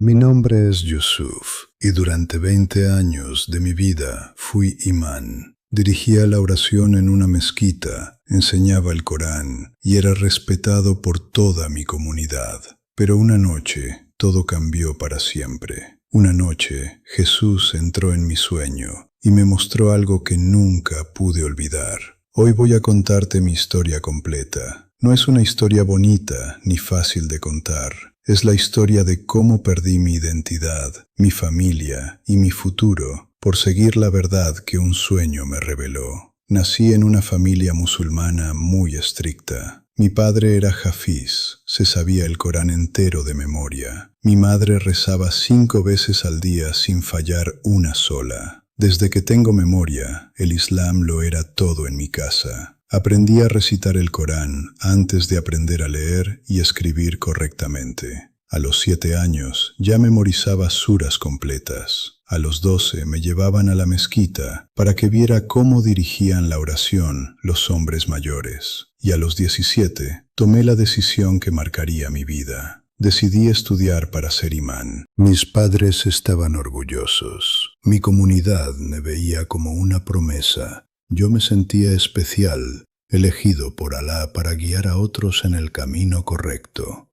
Mi nombre es Yusuf y durante 20 años de mi vida fui imán. Dirigía la oración en una mezquita, enseñaba el Corán y era respetado por toda mi comunidad. Pero una noche todo cambió para siempre. Una noche Jesús entró en mi sueño y me mostró algo que nunca pude olvidar. Hoy voy a contarte mi historia completa. No es una historia bonita ni fácil de contar. Es la historia de cómo perdí mi identidad, mi familia y mi futuro por seguir la verdad que un sueño me reveló. Nací en una familia musulmana muy estricta. Mi padre era hafiz, se sabía el Corán entero de memoria. Mi madre rezaba 5 veces al día sin fallar una sola. Desde que tengo memoria, el Islam lo era todo en mi casa. Aprendí a recitar el Corán antes de aprender a leer y escribir correctamente. A los 7 años ya memorizaba suras completas. A los 12 me llevaban a la mezquita para que viera cómo dirigían la oración los hombres mayores. Y a los 17 tomé la decisión que marcaría mi vida. Decidí estudiar para ser imán. Mis padres estaban orgullosos. Mi comunidad me veía como una promesa. Yo me sentía especial, elegido por Alá para guiar a otros en el camino correcto.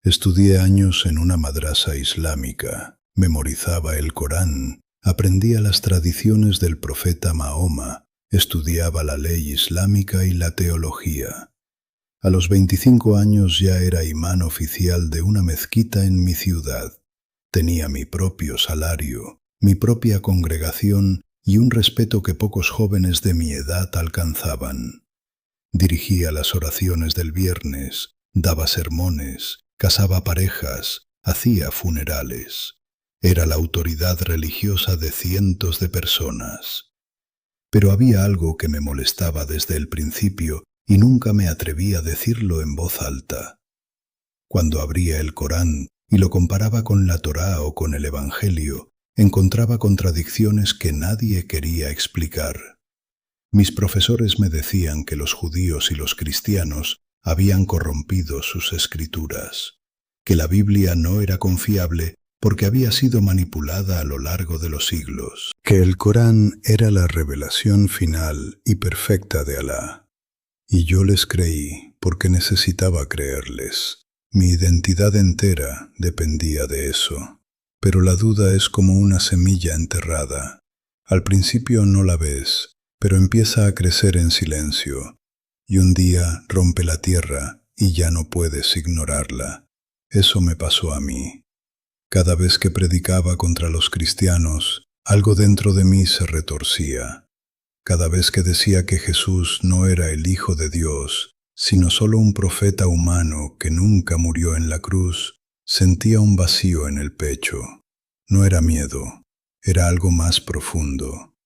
Estudié años en una madrasa islámica, memorizaba el Corán, aprendía las tradiciones del profeta Mahoma, estudiaba la ley islámica y la teología. A los 25 años ya era imán oficial de una mezquita en mi ciudad. Tenía mi propio salario, mi propia congregación y un respeto que pocos jóvenes de mi edad alcanzaban. Dirigía las oraciones del viernes, daba sermones, casaba parejas, hacía funerales. Era la autoridad religiosa de cientos de personas. Pero había algo que me molestaba desde el principio y nunca me atreví a decirlo en voz alta. Cuando abría el Corán y lo comparaba con la Torá o con el Evangelio, encontraba contradicciones que nadie quería explicar. Mis profesores me decían que los judíos y los cristianos habían corrompido sus escrituras, que la Biblia no era confiable porque había sido manipulada a lo largo de los siglos, que el Corán era la revelación final y perfecta de Alá. Y yo les creí porque necesitaba creerles. Mi identidad entera dependía de eso. Pero la duda es como una semilla enterrada. Al principio no la ves, pero empieza a crecer en silencio, y un día rompe la tierra y ya no puedes ignorarla. Eso me pasó a mí. Cada vez que predicaba contra los cristianos, algo dentro de mí se retorcía. Cada vez que decía que Jesús no era el Hijo de Dios, sino solo un profeta humano que nunca murió en la cruz, sentía un vacío en el pecho. No era miedo, era algo más profundo.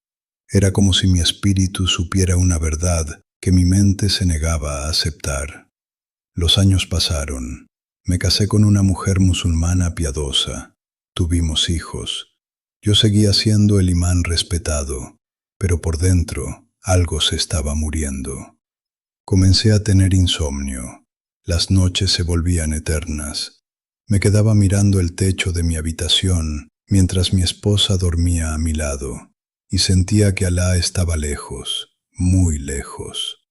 Era como si mi espíritu supiera una verdad que mi mente se negaba a aceptar. Los años pasaron. Me casé con una mujer musulmana piadosa. Tuvimos hijos. Yo seguía siendo el imán respetado, pero por dentro algo se estaba muriendo. Comencé a tener insomnio. Las noches se volvían eternas. Me quedaba mirando el techo de mi habitación mientras mi esposa dormía a mi lado y sentía que Alá estaba lejos, muy lejos.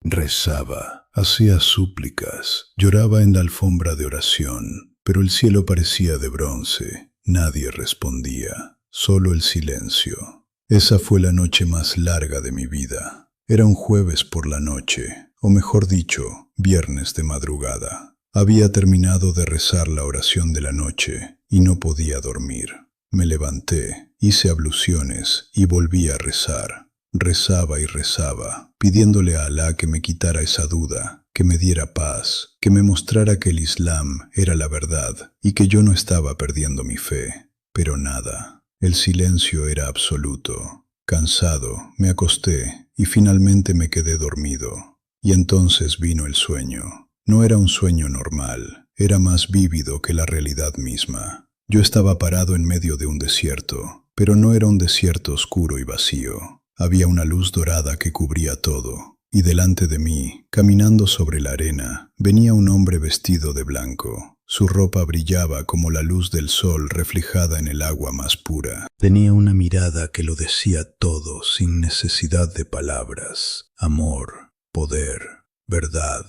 Rezaba, hacía súplicas, lloraba en la alfombra de oración, pero el cielo parecía de bronce. Nadie respondía, solo el silencio. Esa fue la noche más larga de mi vida. Era un jueves por la noche, o mejor dicho, viernes de madrugada. Había terminado de rezar la oración de la noche y no podía dormir. Me levanté, hice abluciones y volví a rezar. Rezaba y rezaba, pidiéndole a Alá que me quitara esa duda, que me diera paz, que me mostrara que el Islam era la verdad y que yo no estaba perdiendo mi fe. Pero nada, el silencio era absoluto. Cansado, me acosté y finalmente me quedé dormido. Y entonces vino el sueño. No era un sueño normal, era más vívido que la realidad misma. Yo estaba parado en medio de un desierto, pero no era un desierto oscuro y vacío. Había una luz dorada que cubría todo, y delante de mí, caminando sobre la arena, venía un hombre vestido de blanco. Su ropa brillaba como la luz del sol reflejada en el agua más pura. Tenía una mirada que lo decía todo sin necesidad de palabras. Amor, poder, verdad.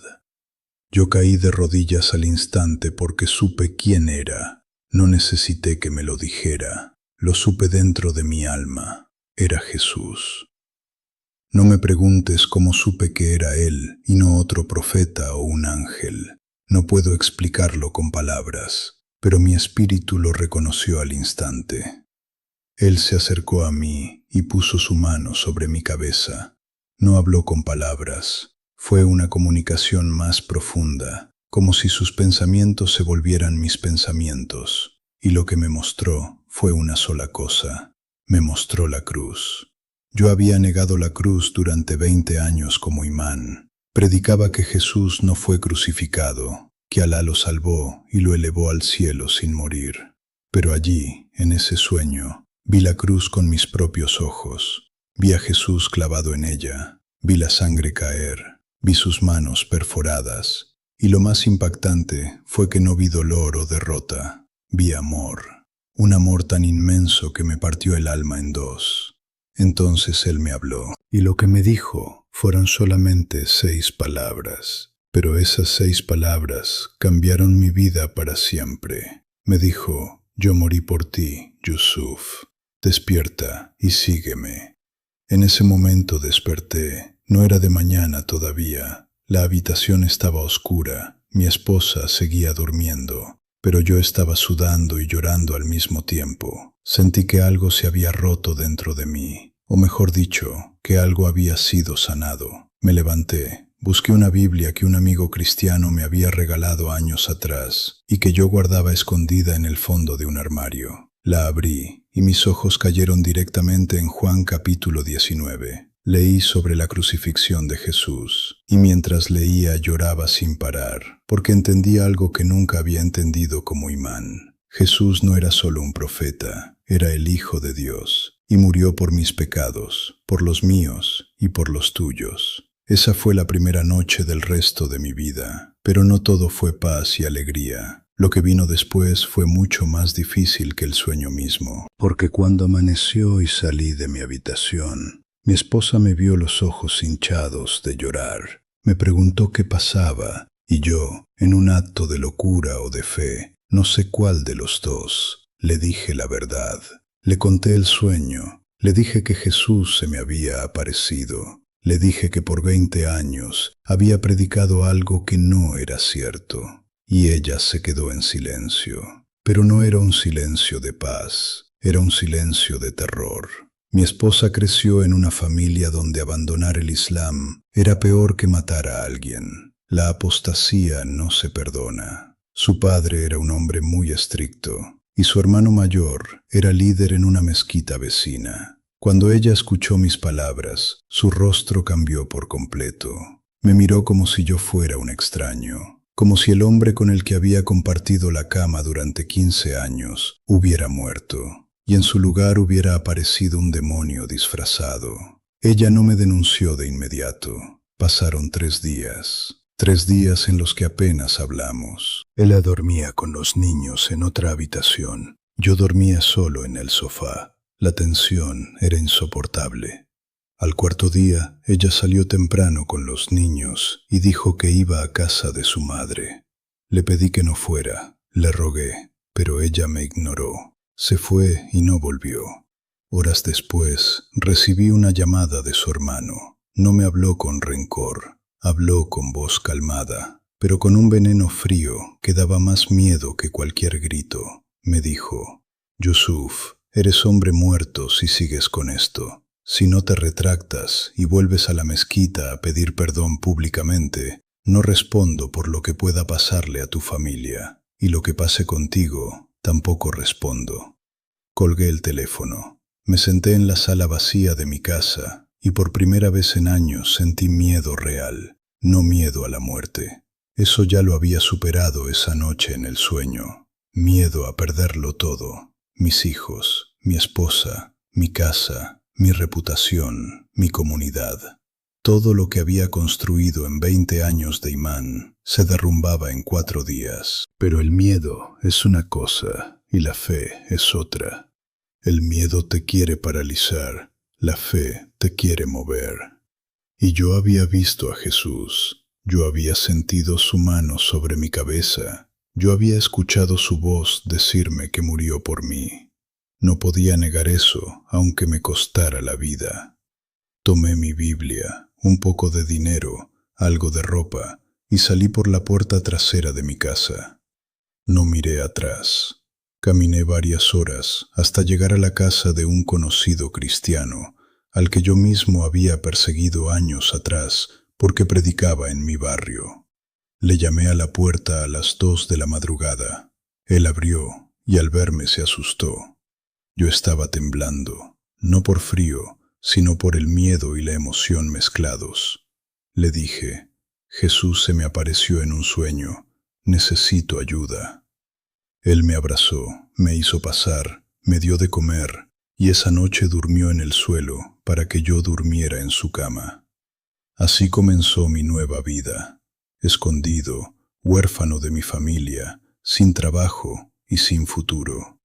Yo caí de rodillas al instante porque supe quién era. No necesité que me lo dijera. Lo supe dentro de mi alma. Era Jesús. No me preguntes cómo supe que era Él y no otro profeta o un ángel. No puedo explicarlo con palabras, pero mi espíritu lo reconoció al instante. Él se acercó a mí y puso su mano sobre mi cabeza. No habló con palabras. Fue una comunicación más profunda, como si sus pensamientos se volvieran mis pensamientos. Y lo que me mostró fue una sola cosa. Me mostró la cruz. Yo había negado la cruz durante 20 años como imán. Predicaba que Jesús no fue crucificado, que Alá lo salvó y lo elevó al cielo sin morir. Pero allí, en ese sueño, vi la cruz con mis propios ojos. Vi a Jesús clavado en ella. Vi la sangre caer. Vi sus manos perforadas. Y lo más impactante fue que no vi dolor o derrota. Vi amor. Un amor tan inmenso que me partió el alma en dos. Entonces Él me habló, y lo que me dijo fueron solamente 6 palabras. Pero esas 6 palabras cambiaron mi vida para siempre. Me dijo: yo morí por ti, Yusuf. Despierta y sígueme. En ese momento desperté. No era de mañana todavía. La habitación estaba oscura. Mi esposa seguía durmiendo. Pero yo estaba sudando y llorando al mismo tiempo. Sentí que algo se había roto dentro de mí, o mejor dicho, que algo había sido sanado. Me levanté, busqué una Biblia que un amigo cristiano me había regalado años atrás y que yo guardaba escondida en el fondo de un armario. La abrí y mis ojos cayeron directamente en Juan capítulo 19. Leí sobre la crucifixión de Jesús, y mientras leía lloraba sin parar, porque entendía algo que nunca había entendido como imán. Jesús no era solo un profeta, era el Hijo de Dios, y murió por mis pecados, por los míos y por los tuyos. Esa fue la primera noche del resto de mi vida, pero no todo fue paz y alegría. Lo que vino después fue mucho más difícil que el sueño mismo, porque cuando amaneció y salí de mi habitación, mi esposa me vio los ojos hinchados de llorar. Me preguntó qué pasaba, y yo, en un acto de locura o de fe, no sé cuál de los dos, le dije la verdad. Le conté el sueño, le dije que Jesús se me había aparecido. Le dije que por 20 años había predicado algo que no era cierto, y ella se quedó en silencio. Pero no era un silencio de paz, era un silencio de terror. Mi esposa creció en una familia donde abandonar el Islam era peor que matar a alguien. La apostasía no se perdona. Su padre era un hombre muy estricto, y su hermano mayor era líder en una mezquita vecina. Cuando ella escuchó mis palabras, su rostro cambió por completo. Me miró como si yo fuera un extraño, como si el hombre con el que había compartido la cama durante 15 años hubiera muerto, y en su lugar hubiera aparecido un demonio disfrazado. Ella no me denunció de inmediato. Pasaron 3 días. 3 días en los que apenas hablamos. Ella dormía con los niños en otra habitación. Yo dormía solo en el sofá. La tensión era insoportable. Al 4.º día, ella salió temprano con los niños y dijo que iba a casa de su madre. Le pedí que no fuera, le rogué, pero ella me ignoró. Se fue y no volvió. Horas después, recibí una llamada de su hermano. No me habló con rencor, habló con voz calmada, pero con un veneno frío que daba más miedo que cualquier grito. Me dijo: Yusuf, eres hombre muerto si sigues con esto. Si no te retractas y vuelves a la mezquita a pedir perdón públicamente, no respondo por lo que pueda pasarle a tu familia, y lo que pase contigo, tampoco respondo. Colgué el teléfono. Me senté en la sala vacía de mi casa y por primera vez en años sentí miedo real, no miedo a la muerte. Eso ya lo había superado esa noche en el sueño. Miedo a perderlo todo. Mis hijos, mi esposa, mi casa, mi reputación, mi comunidad. Todo lo que había construido en 20 años de imán se derrumbaba en 4 días. Pero el miedo es una cosa y la fe es otra. El miedo te quiere paralizar, la fe te quiere mover. Y yo había visto a Jesús, yo había sentido su mano sobre mi cabeza, yo había escuchado su voz decirme que murió por mí. No podía negar eso, aunque me costara la vida. Tomé mi Biblia, un poco de dinero, algo de ropa, y salí por la puerta trasera de mi casa. No miré atrás. Caminé varias horas hasta llegar a la casa de un conocido cristiano, al que yo mismo había perseguido años atrás porque predicaba en mi barrio. Le llamé a la puerta a las 2 de la madrugada. Él abrió y al verme se asustó. Yo estaba temblando, no por frío, sino por el miedo y la emoción mezclados. Le dije, Jesús se me apareció en un sueño, necesito ayuda. Él me abrazó, me hizo pasar, me dio de comer, y esa noche durmió en el suelo para que yo durmiera en su cama. Así comenzó mi nueva vida, escondido, huérfano de mi familia, sin trabajo y sin futuro,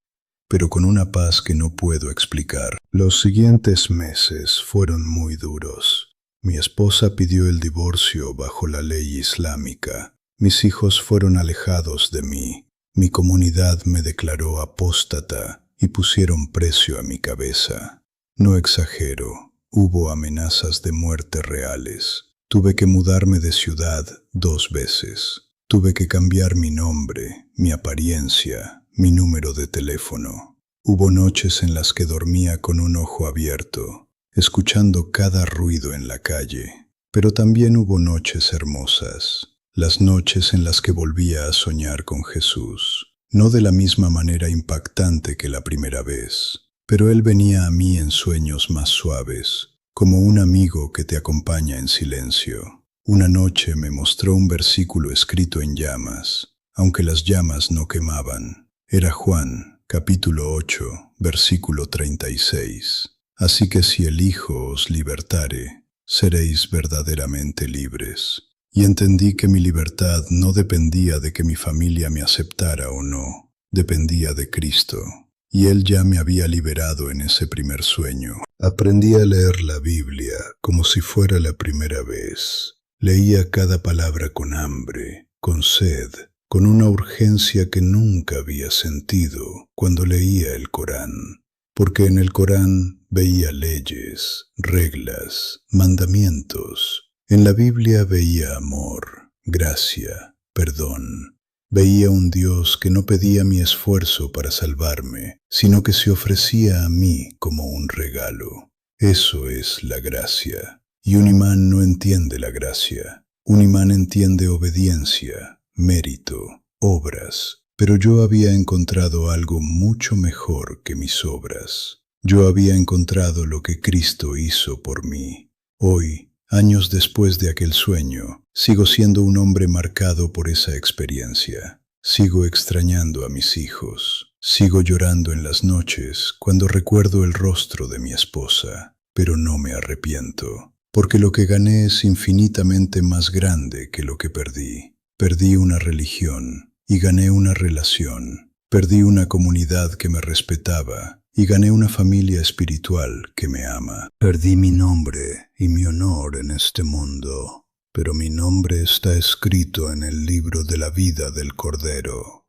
pero con una paz que no puedo explicar. Los siguientes meses fueron muy duros. Mi esposa pidió el divorcio bajo la ley islámica. Mis hijos fueron alejados de mí. Mi comunidad me declaró apóstata y pusieron precio a mi cabeza. No exagero, hubo amenazas de muerte reales. Tuve que mudarme de ciudad 2 veces. Tuve que cambiar mi nombre, mi apariencia, mi número de teléfono. Hubo noches en las que dormía con un ojo abierto, escuchando cada ruido en la calle. Pero también hubo noches hermosas, las noches en las que volvía a soñar con Jesús. No de la misma manera impactante que la primera vez, pero Él venía a mí en sueños más suaves, como un amigo que te acompaña en silencio. Una noche me mostró un versículo escrito en llamas, aunque las llamas no quemaban. Era Juan, capítulo 8, versículo 36. Así que si el Hijo os libertare, seréis verdaderamente libres. Y entendí que mi libertad no dependía de que mi familia me aceptara o no, dependía de Cristo. Y Él ya me había liberado en ese primer sueño. Aprendí a leer la Biblia como si fuera la primera vez. Leía cada palabra con hambre, con sed, con una urgencia que nunca había sentido cuando leía el Corán. Porque en el Corán veía leyes, reglas, mandamientos. En la Biblia veía amor, gracia, perdón. Veía un Dios que no pedía mi esfuerzo para salvarme, sino que se ofrecía a mí como un regalo. Eso es la gracia. Y un imán no entiende la gracia. Un imán entiende obediencia, mérito, obras. Pero yo había encontrado algo mucho mejor que mis obras. Yo había encontrado lo que Cristo hizo por mí. Hoy, años después de aquel sueño, sigo siendo un hombre marcado por esa experiencia. Sigo extrañando a mis hijos. Sigo llorando en las noches cuando recuerdo el rostro de mi esposa. Pero no me arrepiento, porque lo que gané es infinitamente más grande que lo que perdí. Perdí una religión y gané una relación. Perdí una comunidad que me respetaba y gané una familia espiritual que me ama. Perdí mi nombre y mi honor en este mundo, pero mi nombre está escrito en el libro de la vida del Cordero.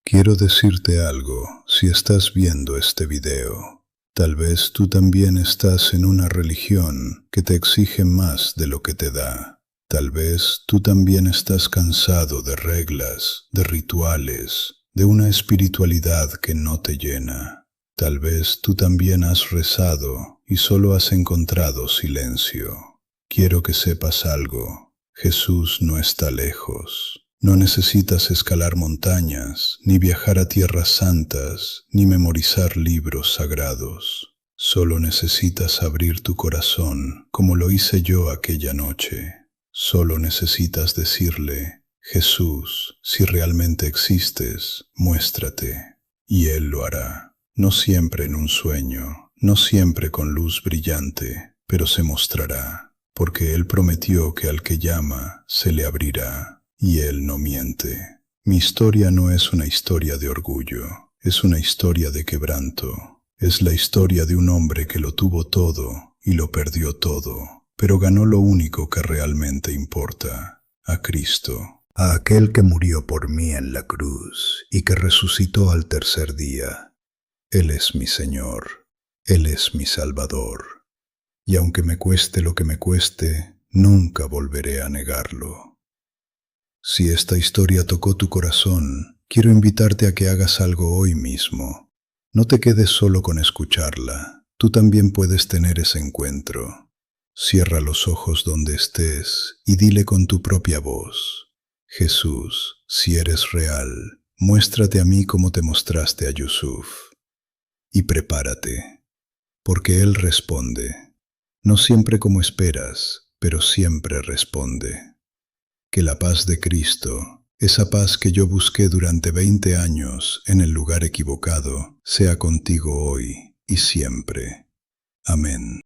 Quiero decirte algo si estás viendo este video. Tal vez tú también estás en una religión que te exige más de lo que te da. Tal vez tú también estás cansado de reglas, de rituales, de una espiritualidad que no te llena. Tal vez tú también has rezado y solo has encontrado silencio. Quiero que sepas algo. Jesús no está lejos. No necesitas escalar montañas, ni viajar a tierras santas, ni memorizar libros sagrados. Solo necesitas abrir tu corazón, como lo hice yo aquella noche. Solo necesitas decirle, Jesús, si realmente existes, muéstrate. Y Él lo hará. No siempre en un sueño, no siempre con luz brillante, pero se mostrará. porque Él prometió que al que llama se le abrirá, y Él no miente. Mi historia no es una historia de orgullo, es una historia de quebranto. Es la historia de un hombre que lo tuvo todo y lo perdió todo, pero ganó lo único que realmente importa, a Cristo, a aquel que murió por mí en la cruz y que resucitó al tercer día. Él es mi Señor, Él es mi Salvador, y aunque me cueste lo que me cueste, nunca volveré a negarlo. Si esta historia tocó tu corazón, quiero invitarte a que hagas algo hoy mismo. No te quedes solo con escucharla, tú también puedes tener ese encuentro. Cierra los ojos donde estés y dile con tu propia voz: Jesús, si eres real, muéstrate a mí como te mostraste a Yusuf. Y prepárate, porque Él responde. No siempre como esperas, pero siempre responde. Que la paz de Cristo, esa paz que yo busqué durante 20 años en el lugar equivocado, sea contigo hoy y siempre. Amén.